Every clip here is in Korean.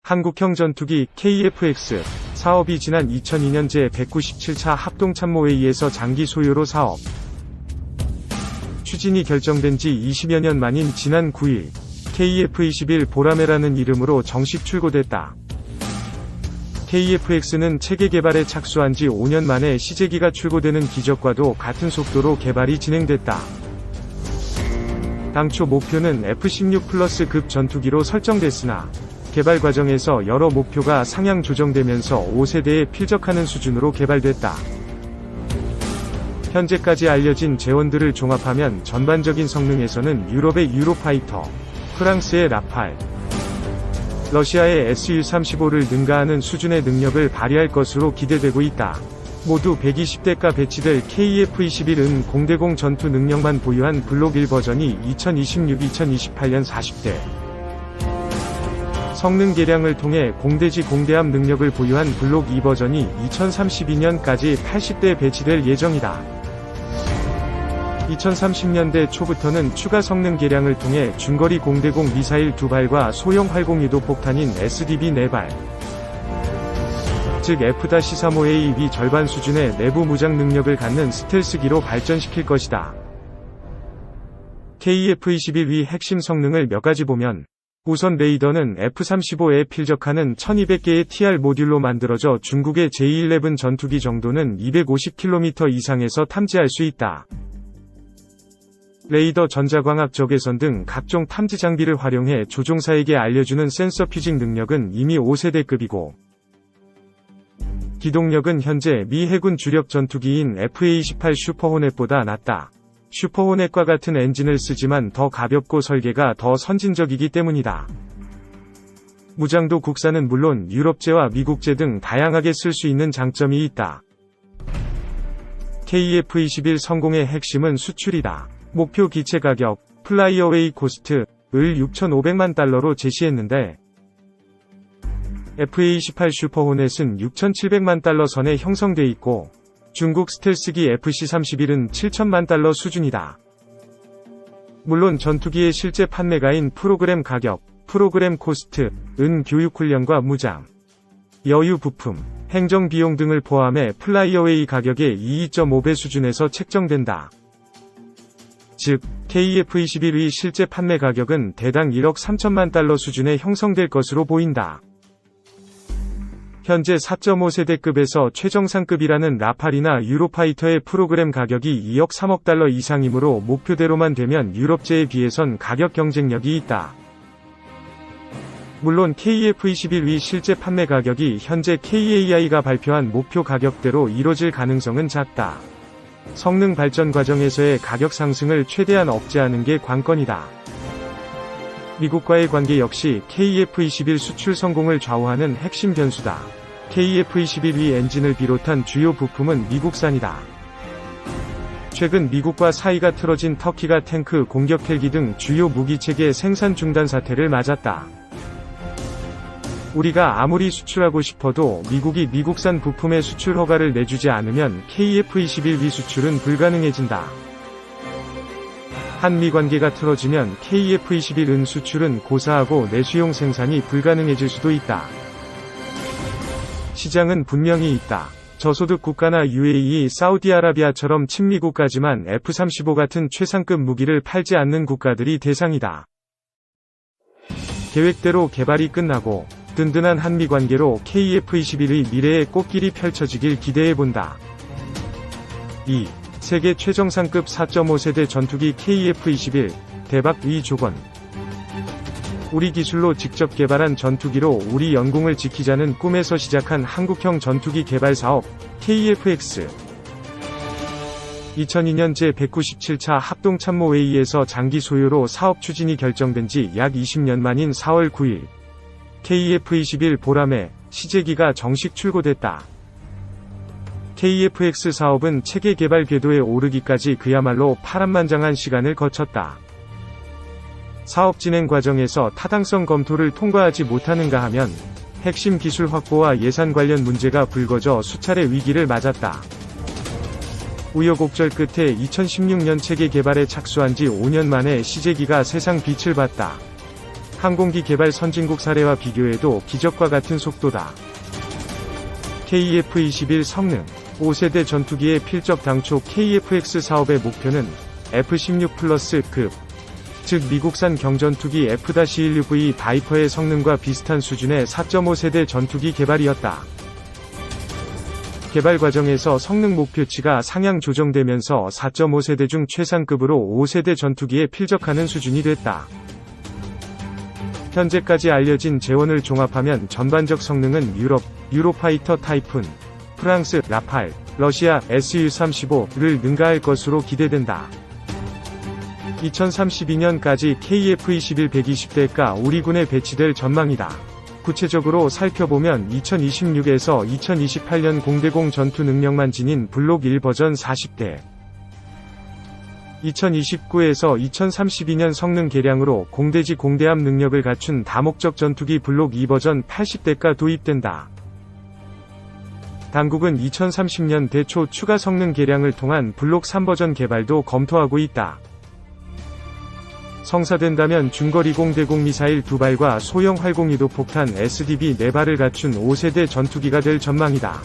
한국형 전투기 KF-X 사업이 지난 2002년 제197차 합동참모회의에서 장기 소요로 사업 추진이 결정된 지 20여 년 만인 지난 9일 KF-21 보라매라는 이름으로 정식 출고됐다. KF-X는 체계 개발에 착수한 지 5년 만에 시제기가 출고되는 기적과도 같은 속도로 개발이 진행됐다. 당초 목표는 F-16 플러스급 전투기로 설정됐으나 개발 과정에서 여러 목표가 상향 조정되면서 5세대에 필적하는 수준으로 개발됐다. 현재까지 알려진 재원들을 종합하면 전반적인 성능에서는 유럽의 유로파이터, 프랑스의 라팔, 러시아의 Su-35를 능가하는 수준의 능력을 발휘할 것으로 기대되고 있다. 모두 120대가 배치될 KF-21은 공대공 전투 능력만 보유한 블록 1 버전이 2026-2028년 40대. 성능 개량을 통해 공대지 공대함 능력을 보유한 블록 2 버전이 2032년까지 80대에 배치될 예정이다. 2030년대 초부터는 추가 성능 개량을 통해 중거리 공대공 미사일 2발과 소형 활공유도 폭탄인 SDB 4발, 즉 F-35A 위 절반 수준의 내부 무장 능력을 갖는 스텔스기로 발전시킬 것이다. KF-21 위 핵심 성능을 몇 가지 보면 우선 레이더는 F-35에 필적하는 1200개의 TR 모듈로 만들어져 중국의 J-11 전투기 정도는 250km 이상에서 탐지할 수 있다. 레이더 전자광학 적외선 등 각종 탐지 장비를 활용해 조종사에게 알려주는 센서 퓨징 능력은 이미 5세대급이고 기동력은 현재 미 해군 주력 전투기인 FA-18 슈퍼호넷보다 낮다. 슈퍼호넷과 같은 엔진을 쓰지만 더 가볍고 설계가 더 선진적이기 때문이다. 무장도 국산은 물론 유럽제와 미국제 등 다양하게 쓸 수 있는 장점이 있다. KF-21 성공의 핵심은 수출이다. 목표 기체 가격, 플라이어웨이 코스트를 6,500만 달러로 제시했는데 FA-18 슈퍼호넷은 6,700만 달러 선에 형성돼 있고 중국 스텔스기 FC-31은 7천만 달러 수준이다. 물론 전투기의 실제 판매가인 프로그램 가격, 프로그램 코스트은 교육훈련과 무장, 여유 부품, 행정 비용 등을 포함해 플라이어웨이 가격의 2.5배 수준에서 책정된다. 즉, KF-21의 실제 판매 가격은 대당 1억 3천만 달러 수준에 형성될 것으로 보인다. 현재 4.5세대급에서 최정상급이라는 라팔이나 유로파이터의 프로그램 가격이 2억 3억 달러 이상이므로 목표대로만 되면 유럽제에 비해선 가격 경쟁력이 있다. 물론 KF-21의 실제 판매 가격이 현재 KAI가 발표한 목표 가격대로 이뤄질 가능성은 작다. 성능 발전 과정에서의 가격 상승을 최대한 억제하는 게 관건이다. 미국과의 관계 역시 KF-21 수출 성공을 좌우하는 핵심 변수다. KF-21 위 엔진을 비롯한 주요 부품은 미국산이다. 최근 미국과 사이가 틀어진 터키가 탱크, 공격 헬기 등 주요 무기체계 생산 중단 사태를 맞았다. 우리가 아무리 수출하고 싶어도 미국이 미국산 부품의 수출 허가를 내주지 않으면 KF-21 위 수출은 불가능해진다. 한미 관계가 틀어지면 KF-21은 수출은 고사하고 내수용 생산이 불가능해질 수도 있다. 시장은 분명히 있다. 저소득 국가나 UAE, 사우디아라비아처럼 친미국까지만 F-35 같은 최상급 무기를 팔지 않는 국가들이 대상이다. 계획대로 개발이 끝나고 든든한 한미 관계로 KF-21의 미래의 꽃길이 펼쳐지길 기대해본다. 2. 세계 최정상급 4.5세대 전투기 KF-21 대박 위 조건. 우리 기술로 직접 개발한 전투기로 우리 영공을 지키자는 꿈에서 시작한 한국형 전투기 개발 사업 KF-X. 2002년 제197차 합동참모회의에서 장기 소요로 사업 추진이 결정된 지 약 20년 만인 4월 9일 KF-21 보라매 시제기가 정식 출고됐다. KF-X 사업은 체계 개발 궤도에 오르기까지 그야말로 파란만장한 시간을 거쳤다. 사업 진행 과정에서 타당성 검토를 통과하지 못하는가 하면 핵심 기술 확보와 예산 관련 문제가 불거져 수차례 위기를 맞았다. 우여곡절 끝에 2016년 체계 개발에 착수한 지 5년 만에 시제기가 세상 빛을 봤다. 항공기 개발 선진국 사례와 비교해도 기적과 같은 속도다. KF-21 성능 5세대 전투기의 필적. 당초 KF-X 사업의 목표는 F-16 플러스급, 즉 미국산 경전투기 F-16V 바이퍼의 성능과 비슷한 수준의 4.5세대 전투기 개발이었다. 개발 과정에서 성능 목표치가 상향 조정되면서 4.5세대 중 최상급으로 5세대 전투기에 필적하는 수준이 됐다. 현재까지 알려진 재원을 종합하면 전반적 성능은 유로파이터 타이푼, 프랑스 라팔, 러시아 Su-35를 능가할 것으로 기대된다. 2032년까지 KF-21 120대가 우리 군에 배치될 전망이다. 구체적으로 살펴보면 2026에서 2028년 공대공 전투 능력만 지닌 블록 1 버전 40대, 2029에서 2032년 성능 개량으로 공대지 공대함 능력을 갖춘 다목적 전투기 블록 2 버전 80대가 도입된다. 당국은 2030년 대 초 추가 성능 개량을 통한 블록 3 버전 개발도 검토하고 있다. 성사된다면 중거리 공대공 미사일 2발과 소형 활공유도 폭탄 SDB 4발을 갖춘 5세대 전투기가 될 전망이다.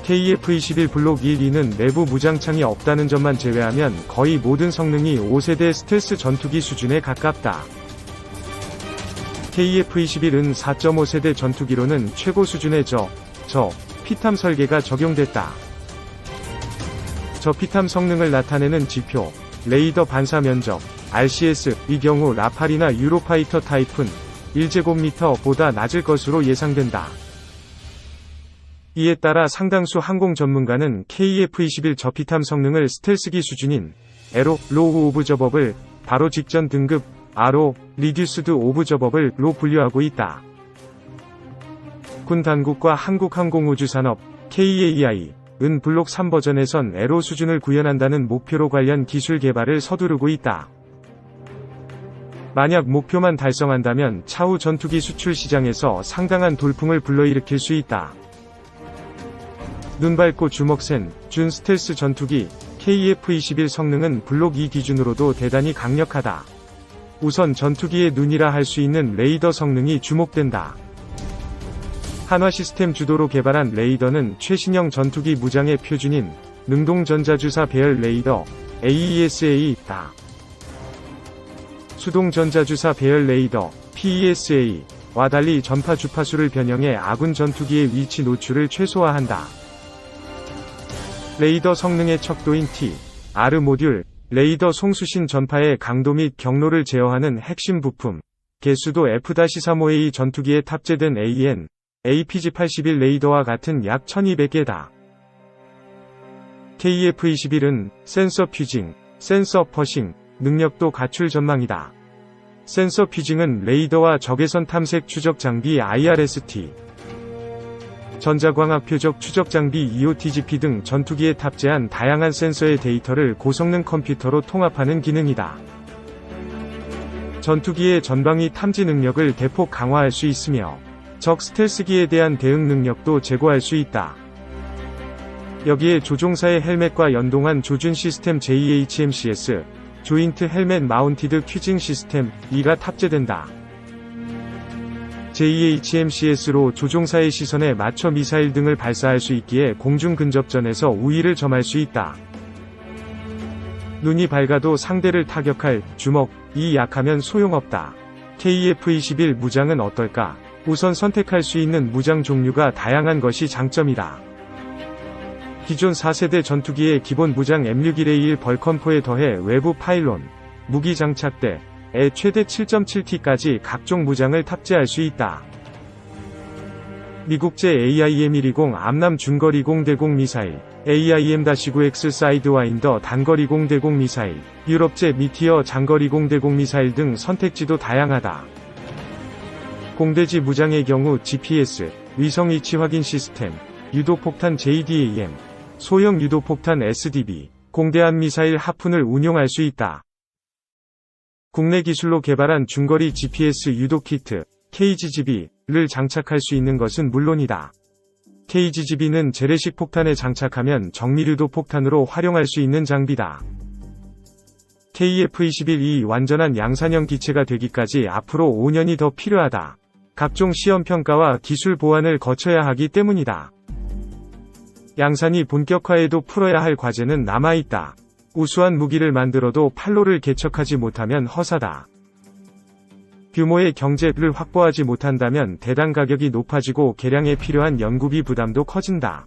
KF-21 블록 1, 2는 내부 무장창이 없다는 점만 제외하면 거의 모든 성능이 5세대 스텔스 전투기 수준에 가깝다. KF-21은 4.5세대 전투기로는 최고 수준의 저피탐 설계가 적용됐다. 저피탐 성능을 나타내는 지표, 레이더 반사 면적, RCS, 이 경우 라팔이나 유로파이터 타입은 1제곱미터보다 낮을 것으로 예상된다. 이에 따라 상당수 항공 전문가는 KF-21 저피탐 성능을 스텔스기 수준인 에로, 로우 오브저버블, 바로 직전 등급, RO, 리듀스드 오브저버블로 분류하고 있다. 군 당국과 한국항공우주산업, KAEI,은 블록 3 버전에선 에로 수준을 구현한다는 목표로 관련 기술 개발을 서두르고 있다. 만약 목표만 달성한다면 차후 전투기 수출 시장에서 상당한 돌풍을 불러일으킬 수 있다. 눈 밟고 주먹 센, 준 스텔스 전투기, KF-21 성능은 블록 2 기준으로도 대단히 강력하다. 우선 전투기의 눈이라 할 수 있는 레이더 성능이 주목된다. 한화시스템 주도로 개발한 레이더는 최신형 전투기 무장의 표준인 능동전자주사 배열 레이더 AESA다. 수동전자주사 배열 레이더 PESA와 달리 전파 주파수를 변형해 아군 전투기의 위치 노출을 최소화한다. 레이더 성능의 척도인 T-R 모듈, 레이더 송수신 전파의 강도 및 경로를 제어하는 핵심 부품, 개수도 F-35A 전투기에 탑재된 AN, APG-81 레이더와 같은 약 1200개다. KF-21은 센서 퓨징, 센서 퍼싱 능력도 갖출 전망이다. 센서 퓨징은 레이더와 적외선 탐색 추적 장비 IRST, 전자광학 표적 추적 장비 EOTGP 등 전투기에 탑재한 다양한 센서의 데이터를 고성능 컴퓨터로 통합하는 기능이다. 전투기의 전방위 탐지 능력을 대폭 강화할 수 있으며 적 스텔스기에 대한 대응 능력도 제고할 수 있다. 여기에 조종사의 헬멧과 연동한 조준 시스템 JHMCS, 조인트 헬멧 마운티드 퓨징 시스템, 이가 탑재된다. JHMCS로 조종사의 시선에 맞춰 미사일 등을 발사할 수 있기에 공중 근접전에서 우위를 점할 수 있다. 눈이 밝아도 상대를 타격할 주먹이 약하면 소용없다. KF-21 무장은 어떨까? 우선 선택할 수 있는 무장 종류가 다양한 것이 장점이다. 기존 4세대 전투기의 기본 무장 M61A1 벌컨포에 더해 외부 파일론, 무기 장착대에 최대 7.7T까지 각종 무장을 탑재할 수 있다. 미국제 AIM-120 암남 중거리 공대공 미사일, AIM-9X 사이드와인더 단거리 공대공 미사일, 유럽제 미티어 장거리 공대공 미사일 등 선택지도 다양하다. 공대지 무장의 경우 GPS, 위성 위치 확인 시스템, 유도폭탄 JDAM, 소형 유도폭탄 SDB, 공대함 미사일 하푼을 운용할 수 있다. 국내 기술로 개발한 중거리 GPS 유도 키트, KGGB를 장착할 수 있는 것은 물론이다. KGGB는 재래식 폭탄에 장착하면 정밀유도 폭탄으로 활용할 수 있는 장비다. KF-21이 완전한 양산형 기체가 되기까지 앞으로 5년이 더 필요하다. 각종 시험 평가와 기술 보완을 거쳐야 하기 때문이다. 양산이 본격화해도 풀어야 할 과제는 남아있다. 우수한 무기를 만들어도 판로를 개척하지 못하면 허사다. 규모의 경제를 확보하지 못한다면 대당 가격이 높아지고 개량에 필요한 연구비 부담도 커진다.